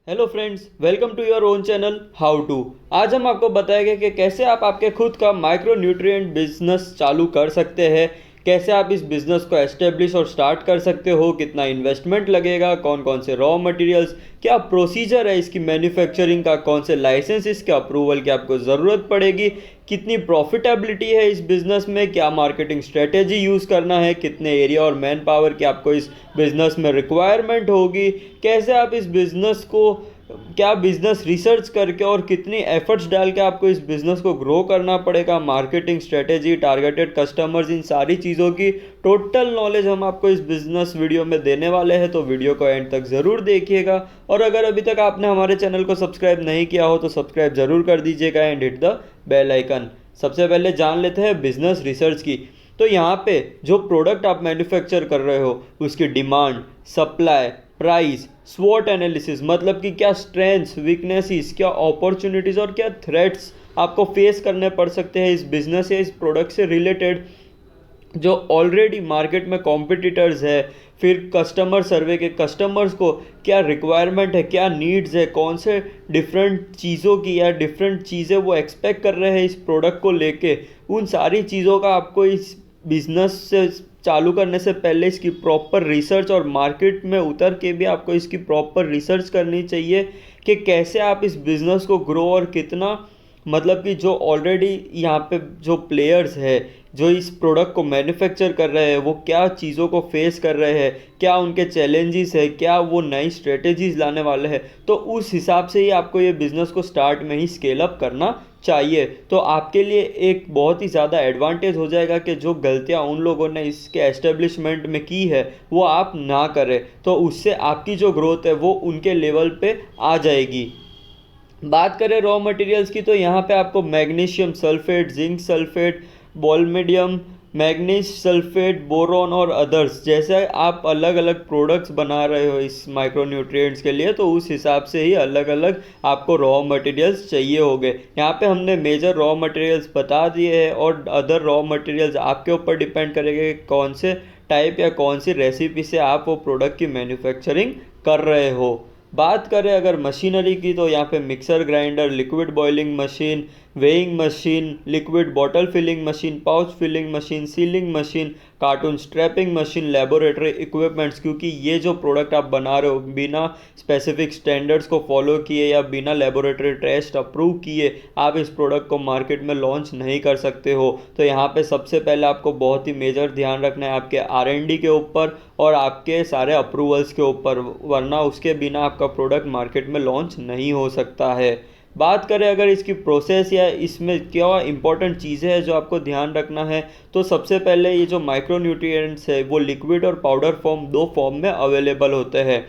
Hello friends, welcome to your own channel how to. आज हम आपको बताएंगे कि कैसे आप आपके खुद का माइक्रो न्यूट्रिएंट बिजनेस चालू कर सकते हैं, कैसे आप इस बिज़नेस को एस्टेब्लिश और स्टार्ट कर सकते हो, कितना इन्वेस्टमेंट लगेगा, कौन कौन से रॉ मटेरियल्स, क्या प्रोसीजर है इसकी मैन्युफैक्चरिंग का, कौन से लाइसेंस इसके अप्रूवल की आपको ज़रूरत पड़ेगी, कितनी प्रॉफिटेबिलिटी है इस बिज़नेस में, क्या मार्केटिंग स्ट्रेटेजी यूज़ करना है, कितने एरिया और मैन पावर की आपको इस बिज़नेस में रिक्वायरमेंट होगी, कैसे आप इस बिज़नेस को क्या बिज़नेस रिसर्च करके और कितनी एफर्ट्स डाल के आपको इस बिज़नेस को ग्रो करना पड़ेगा, मार्केटिंग स्ट्रेटेजी, टारगेटेड कस्टमर्स, इन सारी चीज़ों की टोटल नॉलेज हम आपको इस बिज़नेस वीडियो में देने वाले हैं। तो वीडियो को एंड तक ज़रूर देखिएगा और अगर अभी तक आपने हमारे चैनल को सब्सक्राइब नहीं किया हो तो सब्सक्राइब ज़रूर कर दीजिएगा and hit the bell icon. सबसे पहले जान लेते हैं बिज़नेस रिसर्च की। तो यहाँ पे जो प्रोडक्ट आप मैन्युफैक्चर कर रहे हो उसकी डिमांड, सप्लाई, प्राइस, स्वॉट एनालिसिस, मतलब कि क्या स्ट्रेंथ्स, वीकनेसेस, क्या अपॉर्चुनिटीज़ और क्या थ्रेट्स आपको फेस करने पड़ सकते हैं इस बिज़नेस या इस प्रोडक्ट से रिलेटेड, जो ऑलरेडी मार्केट में कॉम्पिटिटर्स है, फिर कस्टमर सर्वे के कस्टमर्स को क्या रिक्वायरमेंट है, क्या नीड्स है, कौन से डिफरेंट चीज़ों की या डिफरेंट चीज़ें वो एक्सपेक्ट कर रहे हैं इस प्रोडक्ट को लेके, उन सारी चीज़ों का आपको इस बिज़नेस से चालू करने से पहले इसकी प्रॉपर रिसर्च और मार्केट में उतर के भी आपको इसकी प्रॉपर रिसर्च करनी चाहिए कि कैसे आप इस बिज़नेस को ग्रो और कितना, मतलब कि जो ऑलरेडी यहाँ पे जो प्लेयर्स है जो इस प्रोडक्ट को मैन्युफैक्चर कर रहे हैं वो क्या चीज़ों को फेस कर रहे हैं, क्या उनके चैलेंजेस है, क्या वो नई स्ट्रेटेजीज लाने वाले हैं। तो उस हिसाब से ही आपको ये बिज़नेस को स्टार्ट में ही स्केल अप करना चाहिए। तो आपके लिए एक बहुत ही ज़्यादा एडवांटेज हो जाएगा कि जो गलतियाँ उन लोगों ने इसके एस्टेब्लिशमेंट में की है वो आप ना करें, तो उससे आपकी जो ग्रोथ है वो उनके लेवल पे आ जाएगी। बात करें रॉ मटेरियल्स की तो यहाँ पे आपको magnesium sulphate, zinc sulphate, molybdenum, manganese sulphate, boron और अदर्स जैसे आप अलग अलग प्रोडक्ट्स बना रहे हो इस माइक्रोन्यूट्रिएंट्स के लिए, तो उस हिसाब से ही अलग अलग आपको रॉ मटेरियल्स चाहिए होंगे। यहाँ पे हमने मेजर रॉ मटेरियल्स बता दिए हैं और अदर रॉ मटेरियल्स आपके ऊपर डिपेंड करेंगे कि कौन से टाइप या कौन सी रेसिपी से आप वो प्रोडक्ट की मैन्युफैक्चरिंग कर रहे हो। बात करें अगर मशीनरी की तो यहाँ पे mixer grinder, liquid boiling machine, weighing machine, liquid bottle filling machine, pouch filling machine, sealing machine, carton strapping machine, laboratory equipments, क्योंकि ये जो प्रोडक्ट आप बना रहे हो बिना स्पेसिफिक स्टैंडर्ड्स को फॉलो किए या बिना लेबोरेटरी टेस्ट अप्रूव किए आप इस प्रोडक्ट को मार्केट में लॉन्च नहीं कर सकते हो। तो यहाँ पे सबसे पहले आपको बहुत ही मेजर ध्यान रखना है आपके R&D के ऊपर और आपके सारे अप्रूवल्स के ऊपर, वरना उसके बिना आपका प्रोडक्ट मार्केट में लॉन्च नहीं हो सकता है। बात करें अगर इसकी प्रोसेस या इसमें क्या इंपॉर्टेंट चीज़ें हैं जो आपको ध्यान रखना है, तो सबसे पहले ये जो माइक्रोन्यूट्रिएंट्स है वो लिक्विड और पाउडर फॉर्म, दो फॉर्म में अवेलेबल होते हैं।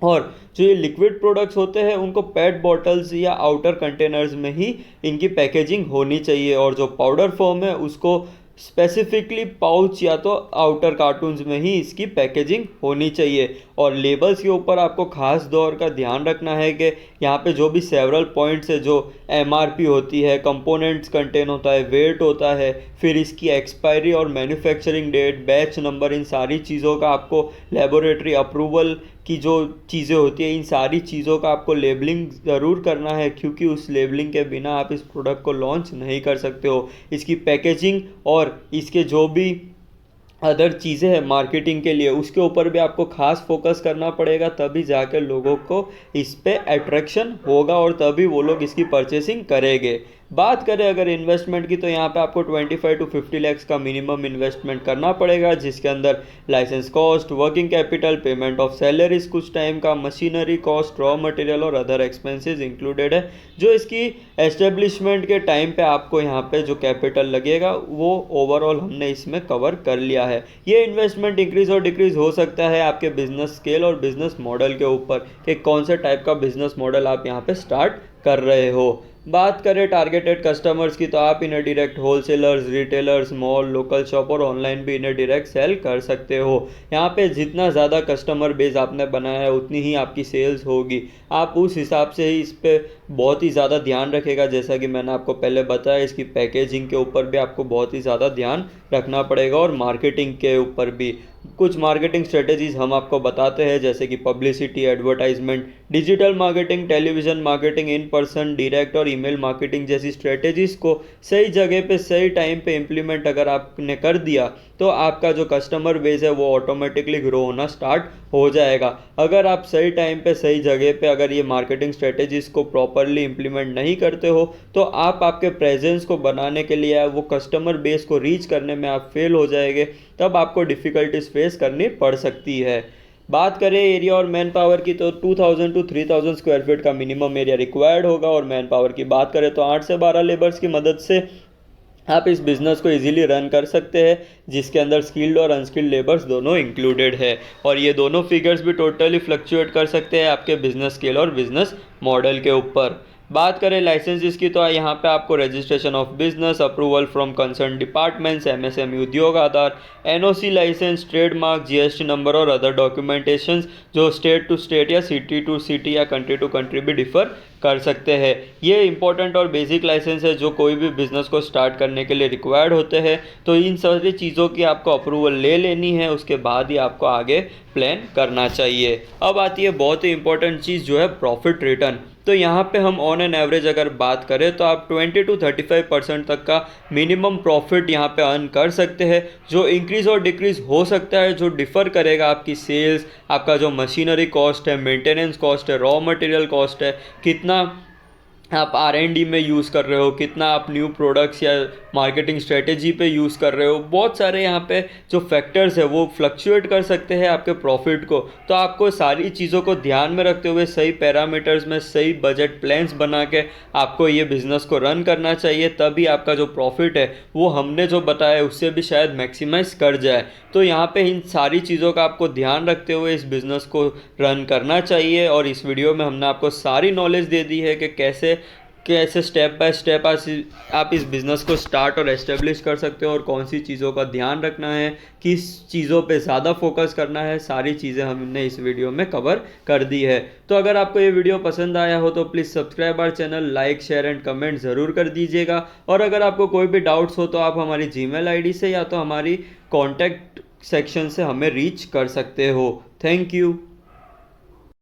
और जो ये लिक्विड प्रोडक्ट्स होते हैं उनको पेट बॉटल्स या आउटर कंटेनर्स में ही इनकी पैकेजिंग होनी चाहिए, और जो पाउडर फॉर्म है उसको स्पेसिफिकली पाउच या तो आउटर कार्टून्स में ही इसकी पैकेजिंग होनी चाहिए। और लेबल्स के ऊपर आपको खास तौर का ध्यान रखना है कि यहाँ पे जो भी सेवरल पॉइंट्स है, जो MRP होती है, कंपोनेंट्स कंटेन होता है, वेट होता है, फिर इसकी एक्सपायरी और मैन्युफैक्चरिंग डेट, बैच नंबर, इन सारी चीज़ों का आपको लेबोरेटरी अप्रूवल की जो चीज़ें होती है इन सारी चीज़ों का आपको लेबलिंग ज़रूर करना है, क्योंकि उस लेबलिंग के बिना आप इस प्रोडक्ट को लॉन्च नहीं कर सकते हो। इसकी पैकेजिंग और इसके जो भी अदर चीज़ें हैं मार्केटिंग के लिए उसके ऊपर भी आपको खास फोकस करना पड़ेगा, तभी जाकर लोगों को इस पे अट्रैक्शन होगा और तभी वो लोग इसकी परचेसिंग करेंगे। बात करें अगर इन्वेस्टमेंट की तो यहाँ पे आपको 25 to 50 lakhs का मिनिमम इन्वेस्टमेंट करना पड़ेगा, जिसके अंदर licence cost, working capital, payment of salaries कुछ टाइम का, मशीनरी कॉस्ट, रॉ मटेरियल और अदर एक्सपेंसेस इंक्लूडेड है। जो इसकी एस्टेब्लिशमेंट के टाइम पे आपको यहाँ पे जो कैपिटल लगेगा वो ओवरऑल हमने इसमें कवर कर लिया है। ये इन्वेस्टमेंट इंक्रीज और डिक्रीज हो सकता है आपके बिजनेस स्केल और बिजनेस मॉडल के ऊपर कि कौन सा टाइप का बिजनेस मॉडल आप यहाँ पे स्टार्ट कर रहे हो। बात करें टारगेटेड कस्टमर्स की तो आप इन्हें direct wholesalers, retailers, mall, local shop और ऑनलाइन भी इन्हें डायरेक्ट सेल कर सकते हो। यहाँ पे जितना ज़्यादा कस्टमर बेस आपने बनाया है उतनी ही आपकी सेल्स होगी। आप उस हिसाब से ही इस पर बहुत ही ज़्यादा ध्यान रखेगा, जैसा कि मैंने आपको पहले बताया इसकी पैकेजिंग के ऊपर भी आपको बहुत ही ज़्यादा ध्यान रखना पड़ेगा और मार्केटिंग के ऊपर भी। कुछ मार्केटिंग स्ट्रेटेजीज हम आपको बताते हैं, जैसे कि publicity, advertisement, digital marketing, television marketing, in person, direct और ईमेल मार्केटिंग जैसी स्ट्रेटेजीज को सही जगह पे सही टाइम पे इम्प्लीमेंट अगर आपने कर दिया तो आपका जो कस्टमर बेस है वो ऑटोमेटिकली ग्रो होना स्टार्ट हो जाएगा। अगर आप सही टाइम पे सही जगह पे अगर ये मार्केटिंग स्ट्रेटेजीज को प्रॉपरली इम्प्लीमेंट नहीं करते हो तो आप आपके प्रेजेंस को बनाने के लिए, वो कस्टमर बेस को रीच करने में आप फेल हो जाएंगे, तब आपको डिफ़िकल्टीज फेस करनी पड़ सकती है। बात करें एरिया और मैन पावर की तो 2000 टू 3000 स्क्वायर फीट का मिनिमम एरिया रिक्वायर्ड होगा, और मैन पावर की बात करें तो 8 से 12 लेबर्स की मदद से आप इस बिज़नेस को इजीली रन कर सकते हैं, जिसके अंदर स्किल्ड और अनस्किल्ड लेबर्स दोनों इंक्लूडेड है, और ये दोनों फिगर्स भी टोटली फ्लक्चुएट कर सकते हैं आपके बिजनेस स्केल और बिजनेस मॉडल के ऊपर। बात करें लाइसेंसेस की तो यहाँ पे आपको registration of business, approval from concern departments, MSME उद्योग Aadhaar, NOC license, trademark, GST number और अदर डॉक्यूमेंटेशन जो स्टेट टू स्टेट या सिटी टू सिटी या कंट्री टू कंट्री भी डिफर कर सकते हैं। ये इंपॉर्टेंट और बेसिक लाइसेंस है जो कोई भी बिजनेस को स्टार्ट करने के लिए रिक्वायर्ड होते हैं, तो इन सारी चीज़ों की आपको अप्रूवल ले लेनी है, उसके बाद ही आपको आगे प्लान करना चाहिए। अब आती है बहुत ही इंपॉर्टेंट चीज़ जो है प्रॉफिट रिटर्न। तो यहाँ पे हम ऑन एन एवरेज अगर बात करें तो आप 20 टू 35% तक का मिनिमम प्रॉफिट यहाँ पे अर्न कर सकते हैं, जो इंक्रीज़ और डिक्रीज़ हो सकता है, जो डिफ़र करेगा आपकी सेल्स, आपका जो मशीनरी कॉस्ट है, मेंटेनेंस कॉस्ट है, रॉ मटेरियल कॉस्ट है, कितना आप R&D में यूज़ कर रहे हो, कितना आप न्यू प्रोडक्ट्स या मार्केटिंग स्ट्रेटेजी पे यूज़ कर रहे हो, बहुत सारे यहाँ पे जो फैक्टर्स है वो फ्लक्चुएट कर सकते हैं आपके प्रॉफिट को। तो आपको सारी चीज़ों को ध्यान में रखते हुए सही पैरामीटर्स में सही बजट प्लान्स बना के आपको ये बिज़नेस को रन करना चाहिए, तभी आपका जो प्रॉफिट है वो हमने जो बताया है उससे भी शायद मैक्सिमाइज कर जाए। तो यहाँ पे इन सारी चीज़ों का आपको ध्यान रखते हुए इस बिज़नेस को रन करना चाहिए, और इस वीडियो में हमने आपको सारी नॉलेज दे दी है कि कैसे स्टेप बाय स्टेप आप इस बिज़नेस को स्टार्ट और एस्टेब्लिश कर सकते हो, और कौन सी चीज़ों का ध्यान रखना है, किस चीज़ों पे ज़्यादा फोकस करना है, सारी चीज़ें हमने इस वीडियो में कवर कर दी है। तो अगर आपको ये वीडियो पसंद आया हो तो please subscribe our channel, like share and comment ज़रूर कर दीजिएगा, और अगर आपको कोई भी डाउट्स हो तो आप हमारी जीमेल आईडी से या तो हमारी कॉन्टैक्ट सेक्शन से हमें रीच कर सकते हो। Thank you.